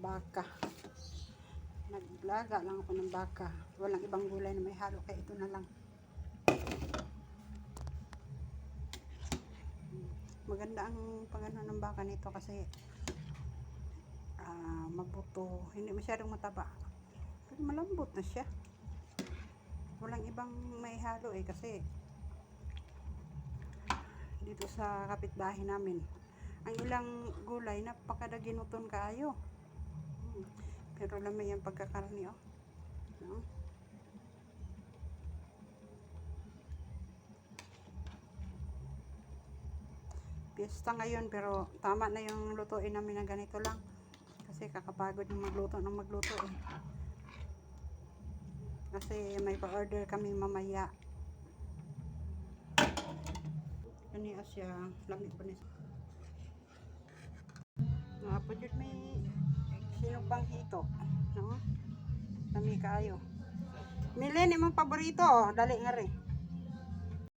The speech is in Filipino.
baka. Naglaga lang ako ng baka. Walang ibang gulay na may halo, kaya ito na lang. Maganda ang pagano ng baka nito kasi mabuto, hindi masyadong mataba. Pero malambot na siya. Walang ibang may halo kasi dito sa kapitbahay namin, ang ilang gulay napakadaginuton kaayo. Pero lamay yung pagkakarni, oh. No? Piyesta ngayon, pero tama na yung lutuin namin na ganito lang. Kasi kakapagod yung magluto eh. Kasi may pa-order kami mamaya. Ano siya, lamig pa niya. Napod yun may sinupang hito. No? Lami kaayo. Milin, imong paborito, dali nga rin.